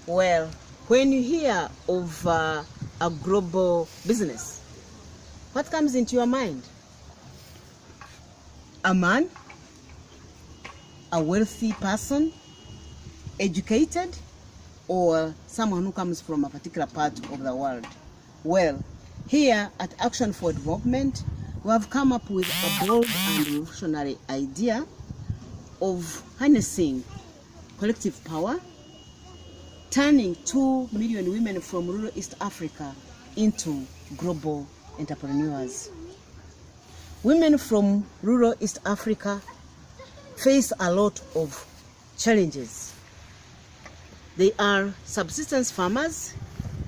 Well, when you hear of a global business, what comes into your mind? A man, a wealthy person, educated, or someone who comes from a particular part of the world? Well, here at Action for Development, we have come up with a bold and revolutionary idea of harnessing collective power, turning 2 million women from rural East Africa into global entrepreneurs. Women from rural East Africa face a lot of challenges. They are subsistence farmers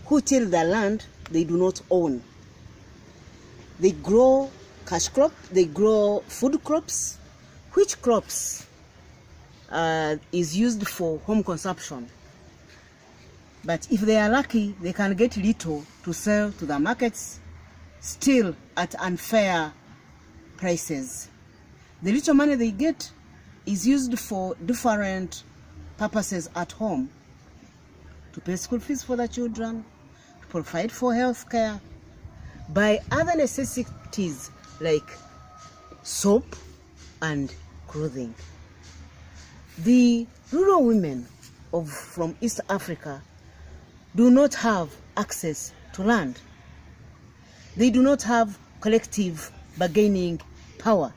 who till the land they do not own. They grow cash crop, they grow food crops, which crops is used for home consumption. But if they are lucky, they can get little to sell to the markets, still at unfair prices. The little money they get is used for different purposes at home: to pay school fees for the children, to provide for health care, buy other necessities like soap and clothing. The rural women from East Africa do not have access to land. They do not have collective bargaining power.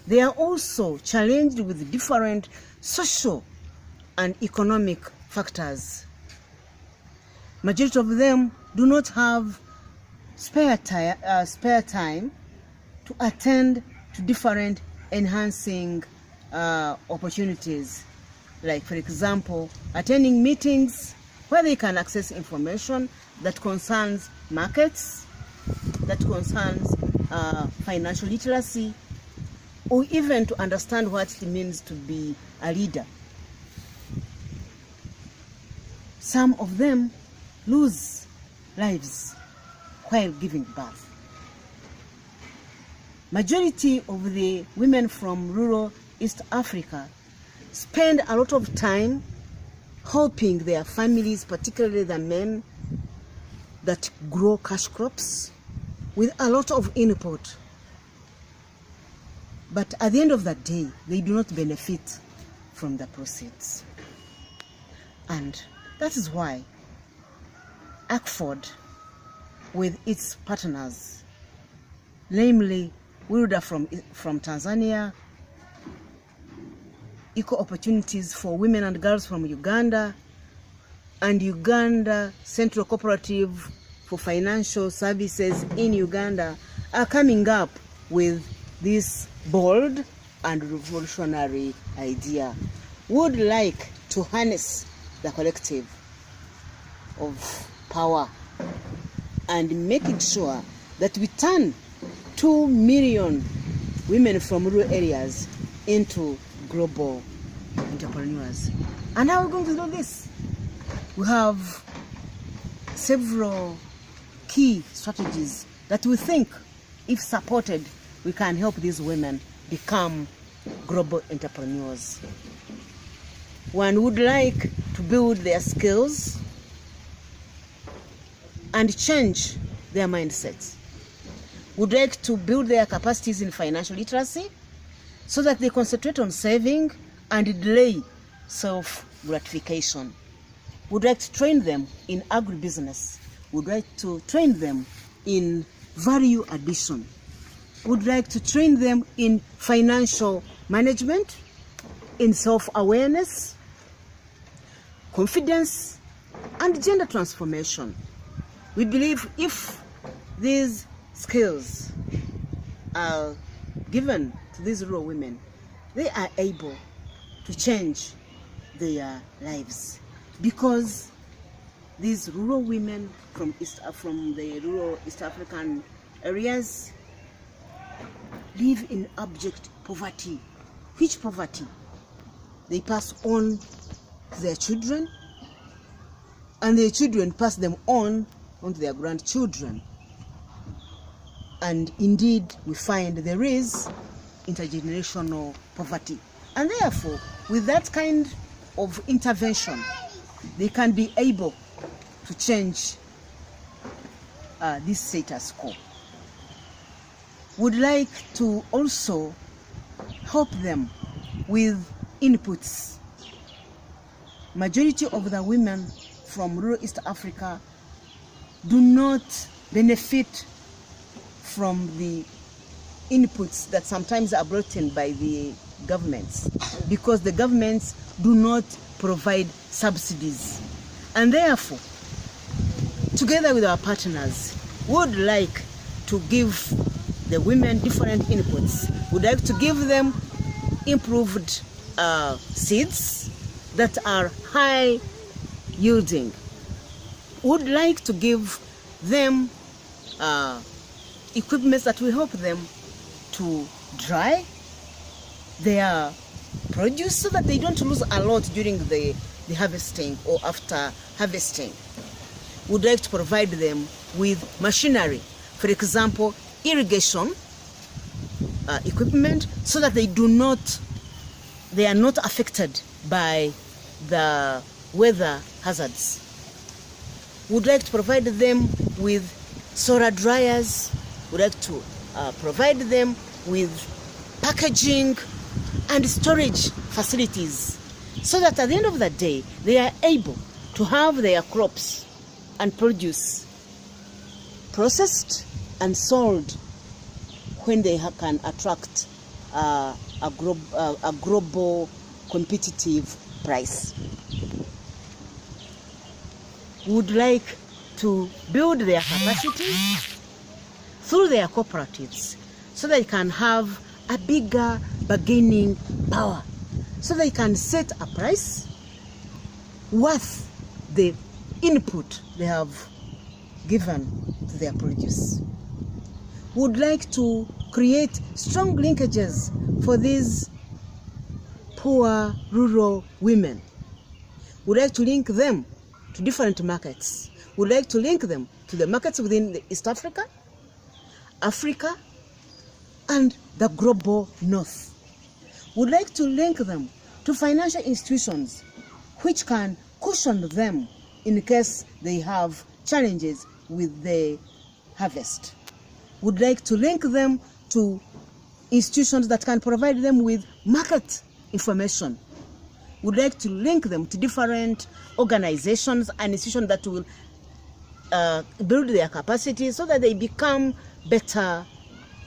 They are also challenged with different social and economic factors. Majority of them do not have spare time to attend to different enhancing opportunities, like, for example, attending meetings where they can access information that concerns markets, that concerns financial literacy, or even to understand what it means to be a leader. Some of them lose lives while giving birth. Majority of the women from rural East Africa spend a lot of time helping their families, particularly the men that grow cash crops, with a lot of input. But at the end of the day, they do not benefit from the proceeds. And that is why ACFOD, with its partners, namely WILDA from Tanzania, Equal Opportunities for Women and Girls from Uganda, and Uganda Central Cooperative for Financial Services in Uganda, are coming up with this bold and revolutionary idea. Would like to harness the collective of power and making sure that we turn 2 million women from rural areas into global entrepreneurs. And how are we going to do this? We have several key strategies that we think, if supported, we can help these women become global entrepreneurs. One would like to build their skills and change their mindsets. Would like to build their capacities in financial literacy so that they concentrate on saving and delay self-gratification. Would like to train them in agribusiness. Would like to train them in value addition. Would like to train them in financial management, in self-awareness, confidence, and gender transformation. We believe if these skills are given to these rural women, they are able to change their lives, because these rural women from the rural East African areas live in abject poverty. Which poverty they pass on to their children, and their children pass them on to their grandchildren. And indeed, we find there is intergenerational poverty. And therefore, with that kind of intervention, they can be able to change this status quo. Would like to also help them with inputs. Majority of the women from rural East Africa do not benefit from the inputs that sometimes are brought in by the governments, because the governments do not provide subsidies. And therefore, together with our partners, we would like to give the women different inputs. We would like to give them improved seeds that are high yielding. We would like to give them equipment that will help them to dry their produce so that they don't lose a lot during the harvesting or after harvesting. We would like to provide them with machinery, for example, irrigation equipment, so that they are not affected by the weather hazards. We would like to provide them with solar dryers. We would like to provide them with packaging and storage facilities, so that at the end of the day, they are able to have their crops and produce processed and sold when they can attract a global competitive price. We would like to build their capacity through their cooperatives, so they can have a bigger bargaining power, so they can set a price worth the input they have given to their produce. Would like to create strong linkages for these poor rural women. Would like to link them to different markets. Would like to link them to the markets within East Africa, Africa, and the global north. Would like to link them to financial institutions which can cushion them in case they have challenges with the harvest. Would like to link them to institutions that can provide them with market information. Would like to link them to different organizations and institutions that will build their capacity so that they become better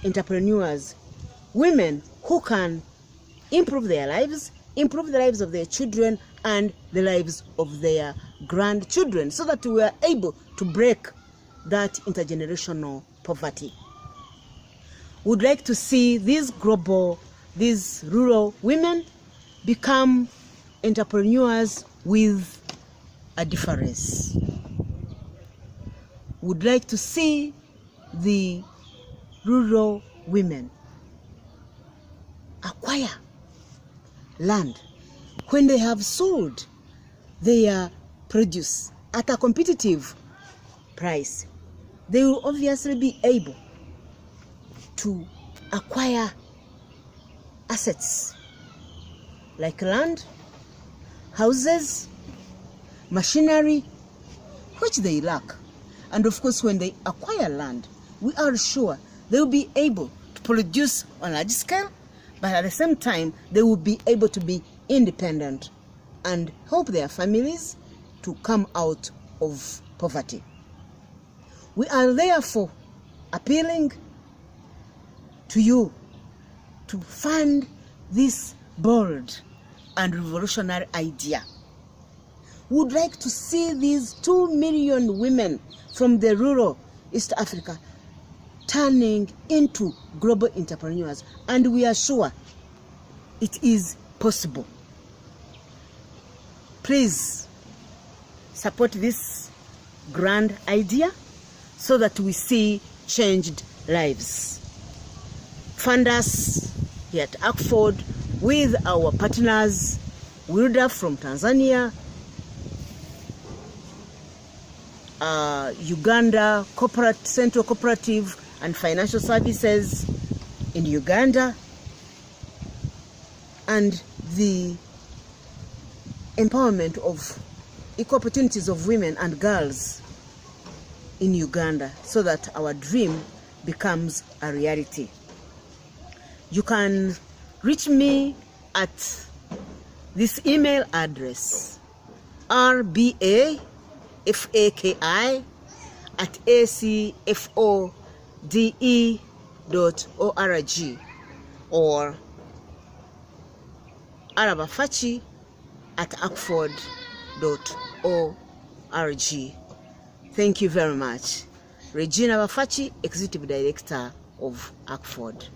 entrepreneurs, women who can improve their lives, improve the lives of their children and the lives of their grandchildren, so that we are able to break that intergenerational poverty. Would like to see these rural women become entrepreneurs with a difference. Would like to see the rural women acquire land when they have sold their produce at a competitive price. They will obviously be able to acquire assets like land, houses, machinery, which they lack. And of course, when they acquire land, we are sure they will be able to produce on a large scale, but at the same time, they will be able to be independent and help their families to come out of poverty. We are therefore appealing to you to fund this bold and revolutionary idea. We would like to see these 2 million women from the rural East Africa turning into global entrepreneurs, and we are sure it is possible. Please support this grand idea so that we see changed lives. Fund us here at ACFOD with our partners, WILDA from Tanzania, Uganda Central Cooperative and Financial Services in Uganda, and the empowerment of equal opportunities of women and girls in Uganda so that our dream becomes a reality. You can reach me at this email address, rbafaki@acfode.org or arabafachi@acford.org. Thank you very much. Regina Bafachi, Executive Director of ACFOD.